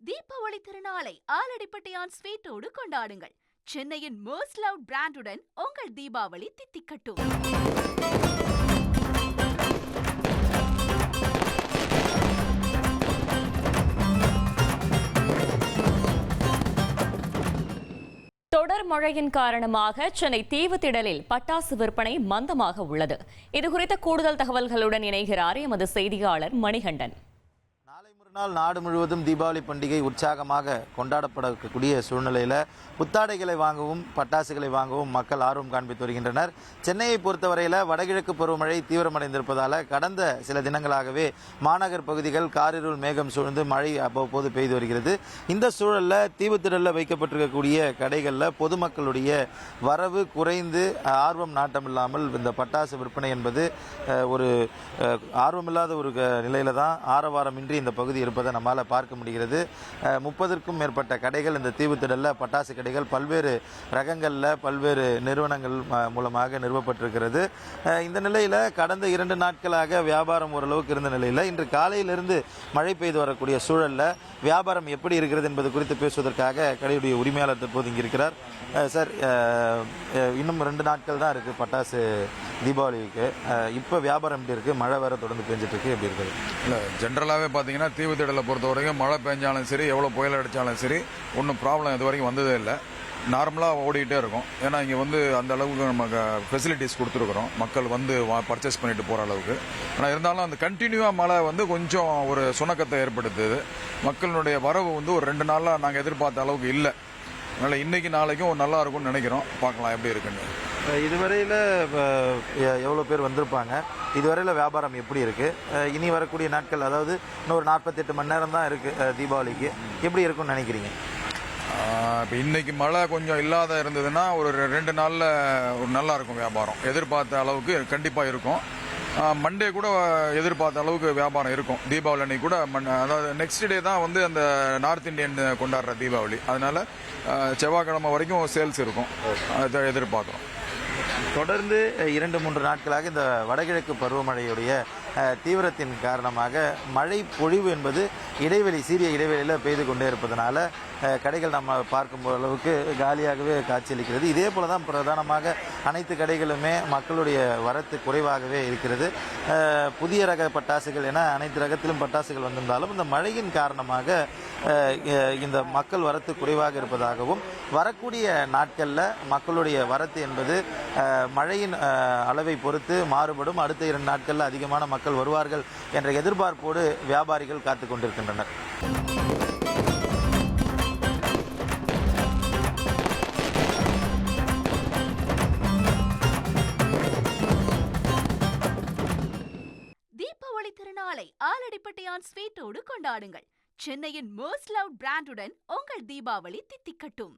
தீபாவளி திருநாளை ஆலடிப்பட்டியான் ஸ்வீட்டோடு கொண்டாடுங்கள். சென்னையின் மோஸ்ட் லவ் பிராண்டுடன் உங்கள் தீபாவளி தித்திக்கட்டும். தொடர் மழையின் காரணமாக சென்னை தீவுத்திடலில் பட்டாசு விற்பனை மந்தமாக உள்ளது. இதுகுறித்த கூடுதல் தகவல்களுடன் இணைகிறார் எமது செய்தியாளர் மணிகண்டன். நாள் நாடு முழுவதும் தீபாவளி பண்டிகை உற்சாகமாக கொண்டாடப்படக்கூடிய சூழ்நிலையில் புத்தாடைகளை வாங்கவும் பட்டாசுகளை வாங்கவும் மக்கள் ஆர்வம் காண்பித்து வருகின்றனர். சென்னையை பொறுத்தவரையில் வடகிழக்கு பருவமழை தீவிரமடைந்திருப்பதால் கடந்த சில தினங்களாகவே மாநகர் பகுதிகள் காரிருள் மேகம் சூழ்ந்து மழை அவ்வப்போது பெய்து வருகிறது. இந்த சூழலில் தீவுத்திடலில் வைக்கப்பட்டிருக்கக்கூடிய கடைகளில் பொதுமக்களுடைய வரவு குறைந்து ஆர்வம் நாட்டமில்லாமல் இந்த பட்டாசு விற்பனை என்பது ஒரு ஆர்வமில்லாத ஒரு நிலையில தான் ஆரவாரமின்றி இந்த பகுதி இருப்பதை நம்மால் பார்க்க முடிகிறது. 30க்கும் மேற்பட்ட கடைகள் இந்த தீவுத்திடலில் பட்டாசு கடைகள் பல்வேறு ரகங்களில் பல்வேறு நிறுவனங்கள் மூலமாக நிறுவப்பட்டிருக்கிறது. இந்த நிலையில் கடந்த 2 நாட்களாக வியாபாரம் ஓரளவுக்கு இருந்த நிலையில் இன்று காலையிலிருந்து மழை பெய்து வரக்கூடிய சூழலில் வியாபாரம் எப்படி இருக்கிறது என்பது குறித்து பேசுவதற்காக கடையுடைய உரிமையாளர் தற்போது இங்கே இருக்கிறார். சார், இன்னும் 2 நாட்கள் தான் இருக்குது பட்டாசு தீபாவளிக்கு. இப்போ வியாபாரம் எப்படி இருக்குது? மழை வேறு தொடர்ந்து பெஞ்சிட்டு இருக்கு, எப்படி இருக்குது? இல்லை, ஜென்ரலாகவே பார்த்தீங்கன்னா தீவுத்திடலை பொறுத்த வரைக்கும் மழை பெஞ்சாலும் சரி, எவ்வளோ புயல் அடித்தாலும் சரி, ஒன்றும் ப்ராப்ளம் இது வரைக்கும் வந்ததே இல்லை. நார்மலாக ஓடிக்கிட்டே இருக்கும். ஏன்னா இங்கே அந்த அளவுக்கு நமக்கு ஃபெசிலிட்டிஸ் கொடுத்துருக்குறோம், மக்கள் பர்ச்சேஸ் பண்ணிட்டு போகிற அளவுக்கு. ஆனால் இருந்தாலும் அந்த கண்டினியூவாக மழை கொஞ்சம் ஒரு சுணக்கத்தை ஏற்படுத்துது. மக்களுடைய வரவு ஒரு 2 நாளாக நாங்கள் எதிர்பார்த்த அளவுக்கு இல்லை. அதனால் இன்றைக்கி நாளைக்கும் நல்லா இருக்கும்னு நினைக்கிறோம். பார்க்கலாம் எப்படி இருக்குன்னு. இதுவரையில் எவ்வளோ பேர் வந்திருப்பாங்க? இதுவரையில் வியாபாரம் எப்படி இருக்குது? இனி வரக்கூடிய நாட்கள், அதாவது இன்னொரு 48 மணி நேரம் தான் இருக்குது தீபாவளிக்கு, எப்படி இருக்குன்னு நினைக்கிறீங்க? இப்போ இன்றைக்கி மழை கொஞ்சம் இல்லாத இருந்ததுன்னா ஒரு 2 நாளில் ஒரு நல்லா இருக்கும் வியாபாரம். எதிர்பார்த்த அளவுக்கு கண்டிப்பாக இருக்கும். மண்டே கூட எதிர்பார்த்த அளவுக்கு வியாபாரம் இருக்கும். தீபாவளி அன்னைக்கு கூட அதாவது நெக்ஸ்ட் டே தான் அந்த நார்த் இந்தியன் கொண்டாடுற தீபாவளி. அதனால் செவ்வாய்க்கிழமை வரைக்கும் சேல்ஸ் இருக்கும். அதை எதிர்பார்க்குறோம். தொடர்ந்து 2-3 நாட்களாக இந்த வடகிழக்கு பருவமழையுடைய தீவிரத்தின் காரணமாக மழை பொழிவு என்பது சீரிய இடைவெளியில் பெய்து கொண்டே இருப்பதனால கடைகள் நம்ம பார்க்கும் அளவுக்கு காலியாகவே காட்சியளிக்கிறது. இதே போல தான் பிரதானமாக அனைத்து கடைகளுமே மக்களுடைய வரத்து குறைவாகவே இருக்கிறது. புதிய ரக பட்டாசுகள் என அனைத்து ரகத்திலும் பட்டாசுகள் வந்திருந்தாலும் இந்த மழையின் காரணமாக இந்த மக்கள் வரத்து குறைவாக இருப்பதாகவும், வரக்கூடிய நாட்களில் மக்களுடைய வரத்து என்பது மழையின் அளவை பொறுத்து மாறுபடும். அடுத்த 2 நாட்களில் அதிகமான மக்கள் வருவார்கள் என்ற எதிர்பார்ப்போடு வியாபாரிகள் காத்துக் கொண்டிருக்கின்றனர். தீபாவளி திருநாளை ஆலடிப்பட்டியான் ஸ்வீட்டோடு கொண்டாடுங்கள். சென்னையின் மோஸ்ட் லவ் பிராண்டுடன் உங்கள் தீபாவளி தித்திக்கட்டும்.